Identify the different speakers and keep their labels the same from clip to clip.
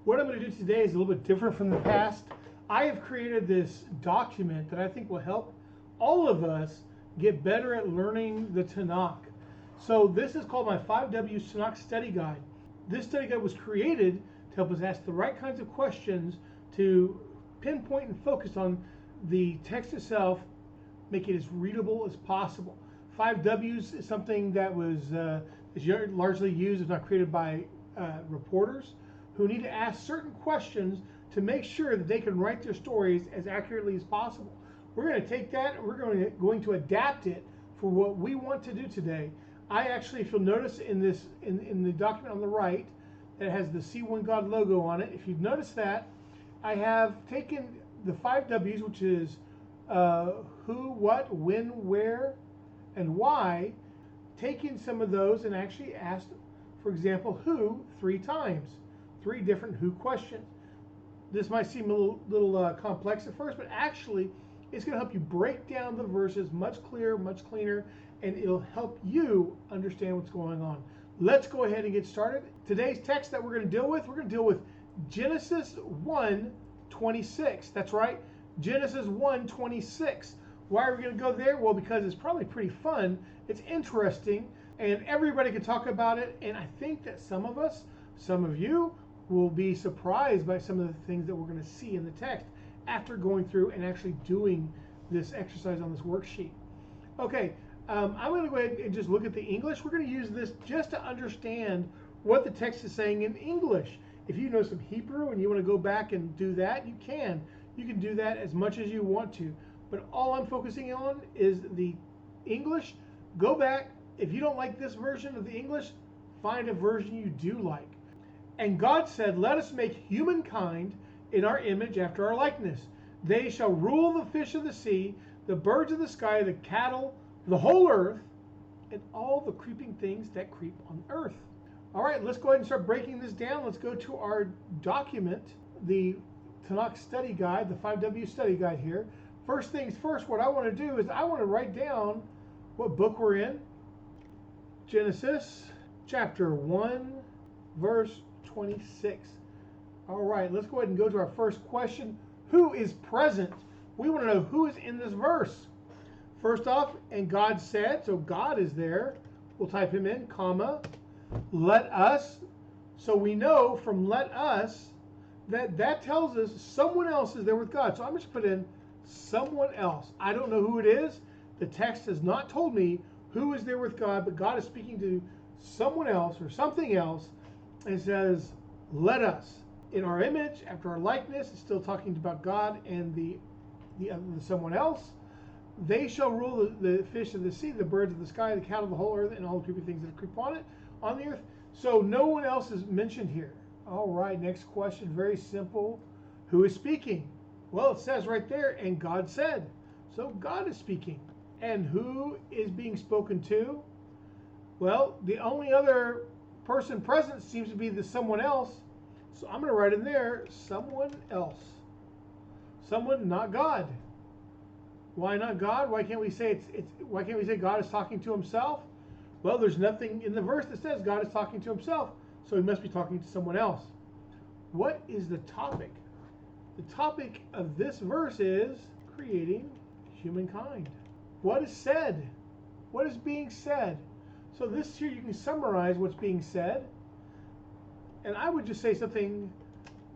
Speaker 1: What I'm going to do today is a little bit different from the past. I have created this document that I think will help all of us get better at learning the Tanakh. So this is called my 5W Tanach Study Guide. This study guide was created to help us ask the right kinds of questions to pinpoint and focus on the text itself, make it as readable as possible. 5Ws is something that was is largely used, if not created, by reporters who need to ask certain questions to make sure that they can write their stories as accurately as possible. We're going to take that and we're going to adapt it for what we want to do today. I actually, if you'll notice in the document on the right, that has the C1 God logo on it. If you've noticed that, I have taken the 5Ws, which is who, what, when, where, and why, taken some of those and actually asked, for example, who 3 times. 3 different who questions. This might seem a little complex at first, but actually it's going to help you break down the verses much clearer, much cleaner, and it'll help you understand what's going on. Let's go ahead and get started. Today's text that we're going to deal with Genesis 1:26. That's right, Genesis 1:26. Why are we going to go there? Well, because it's probably pretty fun, it's interesting, and everybody can talk about it, and I think that some of you, will be surprised by some of the things that we're going to see in the text after going through and actually doing this exercise on this worksheet. Okay, I'm going to go ahead and just look at the English. We're going to use this just to understand what the text is saying in English. If you know some Hebrew and you want to go back and do that, you can. You can do that as much as you want to. But all I'm focusing on is the English. Go back. If you don't like this version of the English, find a version you do like. And God said, let us make humankind in our image after our likeness. They shall rule the fish of the sea, the birds of the sky, the cattle, the whole earth, and all the creeping things that creep on earth. All right, let's go ahead and start breaking this down. Let's go to our document, the Tanach Study Guide, the 5W Study Guide here. First things first, what I want to do is I want to write down what book we're in. Genesis chapter 1, verse 26. All right, let's go ahead and go to our first question. Who is present? We want to know who is in this verse. First off, and God said, so God is there. We'll type him in, comma, let us. So we know from let us that tells us someone else is there with God. So I'm just put in someone else. I don't know who it is. The text has not told me who is there with God, but God is speaking to someone else or something else. And it says, let us, in our image, after our likeness. It's still talking about God and the someone else. They shall rule the fish of the sea, the birds of the sky, the cattle of the whole earth, and all the creepy things that creep on the earth. So no one else is mentioned here. All right, next question, very simple. Who is speaking? Well, it says right there, and God said. So God is speaking. And who is being spoken to? Well, the only other person present seems to be the someone else. So I'm going to write in there, someone else. Someone, not God. Why not God? Why can't we say why can't we say God is talking to himself? Well, there's nothing in the verse that says God is talking to himself, so he must be talking to someone else. What is the topic? The topic of this verse is creating humankind. What is said? What is being said? So this here, you can summarize what's being said. And I would just say something,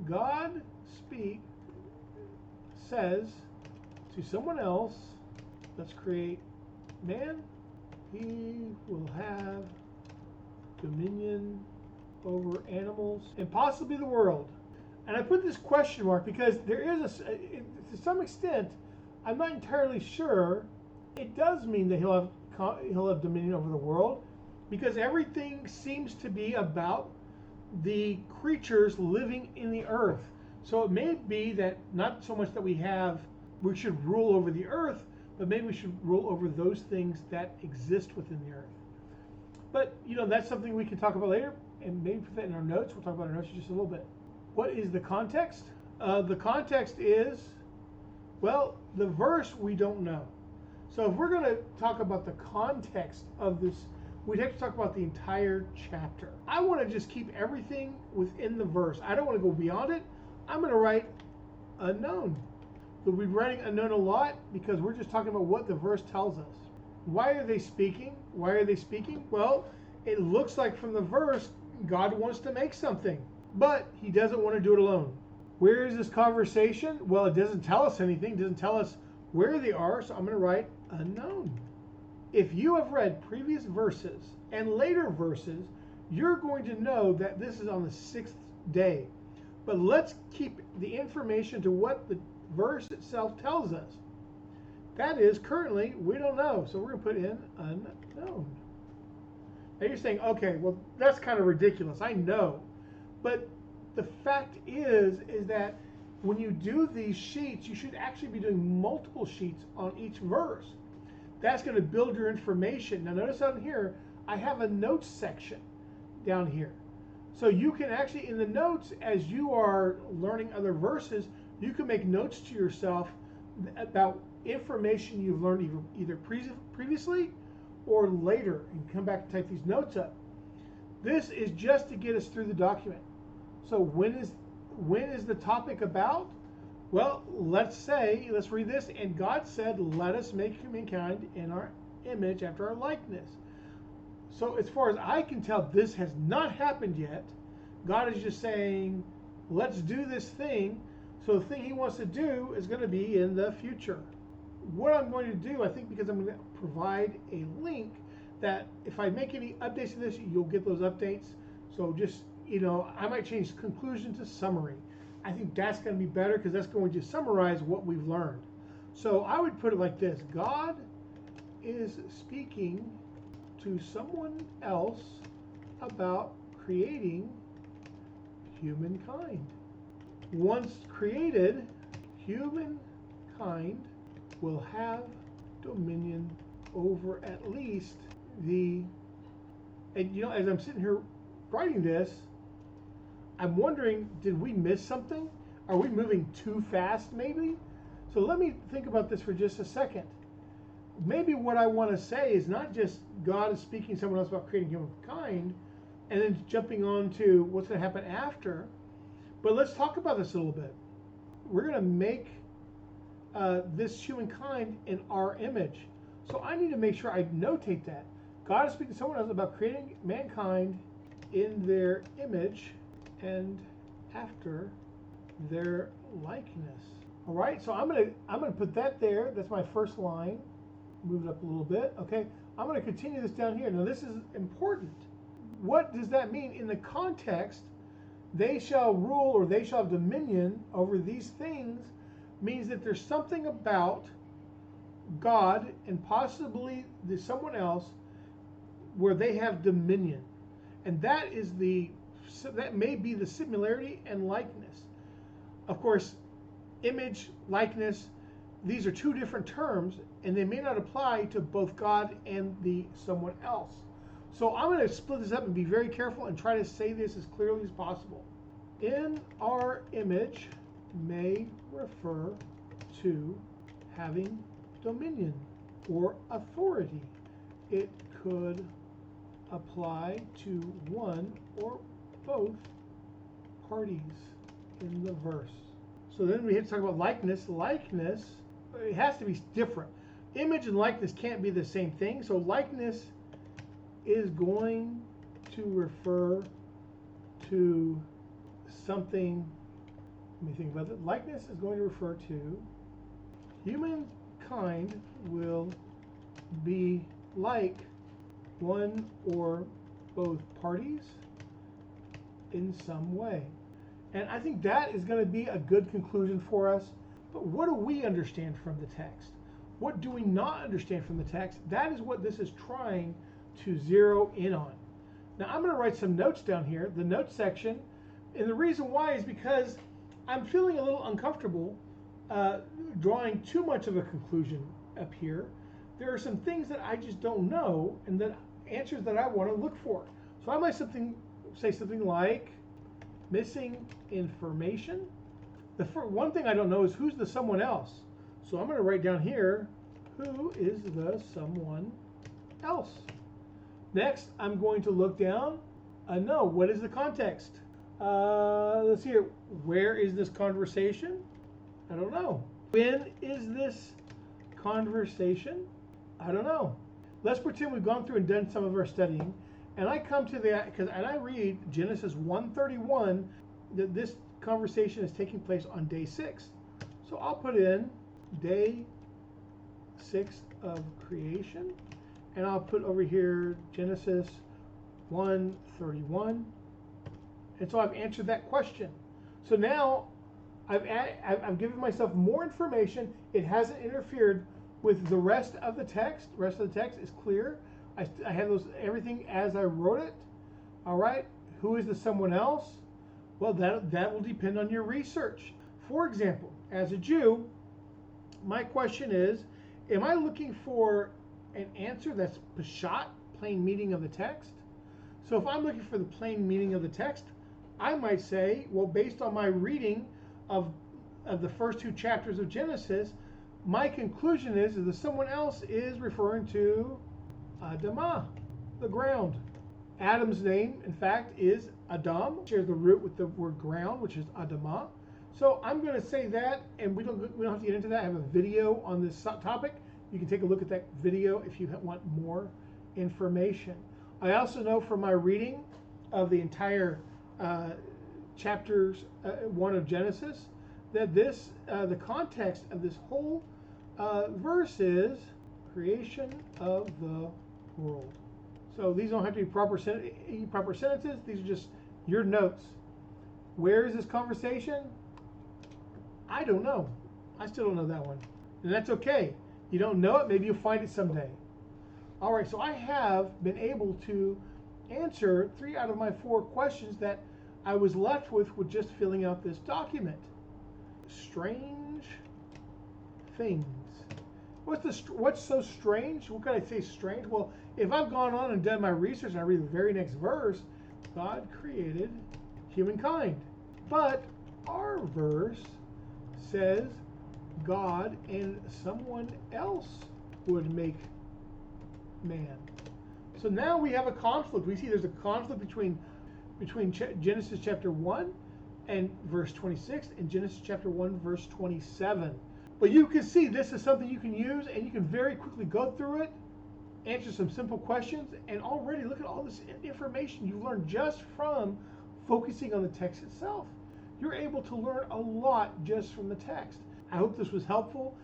Speaker 1: God says to someone else, let's create man. He will have dominion over animals and possibly the world. And I put this question mark because there is to some extent, I'm not entirely sure. It does mean that he'll have dominion over the world, because everything seems to be about the creatures living in the earth. So it may be that not so much that we should rule over the earth, but maybe we should rule over those things that exist within the earth. But that's something we can talk about later, and maybe put that in our notes. We'll talk about our notes in just a little bit. What is the context? The context is, well, the verse we don't know. So if we're going to talk about the context of this we'd have to talk about the entire chapter. I want to just keep everything within the verse. I don't want to go beyond it. I'm going to write unknown. We'll be writing unknown a lot because we're just talking about what the verse tells us. Why are they speaking? Why are they speaking? Well, it looks like from the verse, God wants to make something, but he doesn't want to do it alone. Where is this conversation? Well, it doesn't tell us anything. It doesn't tell us where they are, so I'm going to write unknown. If you have read previous verses and later verses, you're going to know that this is on the 6th day. But let's keep the information to what the verse itself tells us. That is, currently, we don't know. So we're going to put in unknown. Now you're saying, okay, well, that's kind of ridiculous. I know. But the fact is that when you do these sheets, you should actually be doing multiple sheets on each verse. That's going to build your information. Now notice down here, I have a notes section down here. So you can actually, in the notes, as you are learning other verses, you can make notes to yourself about information you've learned either previously or later, and come back and type these notes up. This is just to get us through the document. So when is the topic about? Well, let's read this. And God said, let us make humankind in our image after our likeness. So as far as I can tell, this has not happened yet. God is just saying, let's do this thing. So the thing he wants to do is going to be in the future. What I'm going to do, I think, because I'm going to provide a link that if I make any updates to this, you'll get those updates. So just, I might change conclusion to summary. I think that's going to be better because that's going to summarize what we've learned. So I would put it like this. God is speaking to someone else about creating humankind. Once created, humankind will have dominion over at least and as I'm sitting here writing this, I'm wondering, did we miss something? Are we moving too fast maybe? So let me think about this for just a second. Maybe what I want to say is not just God is speaking to someone else about creating humankind and then jumping on to what's going to happen after, but let's talk about this a little bit. We're going to make this humankind in our image. So I need to make sure I notate that. God is speaking to someone else about creating mankind in their image and after their likeness. All right, so I'm gonna put that there. That's my first line. Move it up a little bit. Okay, I'm gonna continue this down here. Now this is important. What does that mean in the context? They shall rule, or they shall have dominion over these things, means that there's something about God and possibly someone else where they have dominion, and that may be the similarity and likeness. Of course, image, likeness, these are two different terms, and they may not apply to both God and someone else. So I'm going to split this up and be very careful and try to say this as clearly as possible. In our image may refer to having dominion or authority. It could apply to one or both parties in the verse. So then we have to talk about likeness. Likeness, it has to be different. Image and likeness can't be the same thing. So likeness is going to refer to something. Let me think about it. Likeness is going to refer to humankind will be like one or both parties in some way. And I think that is going to be a good conclusion for us. But what do we understand from the text? What do we not understand from the text? That is what this is trying to zero in on. Now I'm going to write some notes down here, the notes section. And the reason why is because I'm feeling a little uncomfortable drawing too much of a conclusion up here. There are some things that I just don't know and that answers that I want to look for. So I might say something like missing information. The one thing I don't know is who's the someone else. So I'm going to write down here, who is the someone else? Next, I'm going to look down. No, what is the context? Let's see here. Where is this conversation? I don't know. When is this conversation? I don't know. Let's pretend we've gone through and done some of our studying, and I come to and I read Genesis 1:31 that this conversation is taking place on day 6. So I'll put in day 6 of creation, and I'll put over here Genesis 1:31, and so I've answered that question. So now I've given myself more information. It hasn't interfered with the rest of the text. The rest of the text is clear. I have everything as I wrote it. All right. Who is the someone else? Well, that will depend on your research. For example, as a Jew, my question is, am I looking for an answer that's Peshat, plain meaning of the text? So if I'm looking for the plain meaning of the text, I might say, well, based on my reading of the first 2 chapters of Genesis, my conclusion is that someone else is referring to Adamah, the ground. Adam's name, in fact, is Adam. Shares the root with the word ground, which is Adamah. So I'm going to say that, and we don't have to get into that. I have a video on this topic. You can take a look at that video if you want more information. I also know from my reading of the entire chapters 1 of Genesis that the context of this whole verse is creation of the world. So these don't have to be proper sentences. These are just your notes. Where is this conversation? I don't know. I still don't know that one. And that's okay. You don't know it, maybe you'll find it someday. All right, so I have been able to answer 3 out of my 4 questions that I was left with just filling out this document. Strange things. What's so strange? What can I say strange? Well, if I've gone on and done my research and I read the very next verse, God created humankind. But our verse says God and someone else would make man. So now we have a conflict. We see there's a conflict between Genesis chapter 1 and verse 26 and Genesis chapter 1 verse 27. But you can see this is something you can use, and you can very quickly go through it, answer some simple questions, and already look at all this information you've learned just from focusing on the text itself. You're able to learn a lot just from the text. I hope this was helpful.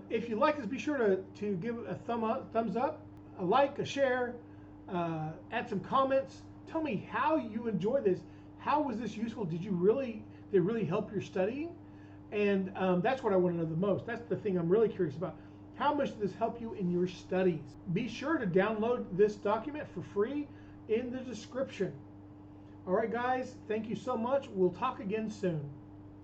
Speaker 1: If you like this, be sure to give a thumbs up, a like, a share, add some comments. Tell me how you enjoy this. How was this useful? Did it really help your studying? And that's what I want to know the most. That's the thing I'm really curious about. How much did this help you in your studies? Be sure to download this document for free in the description. All right, guys, thank you so much. We'll talk again soon.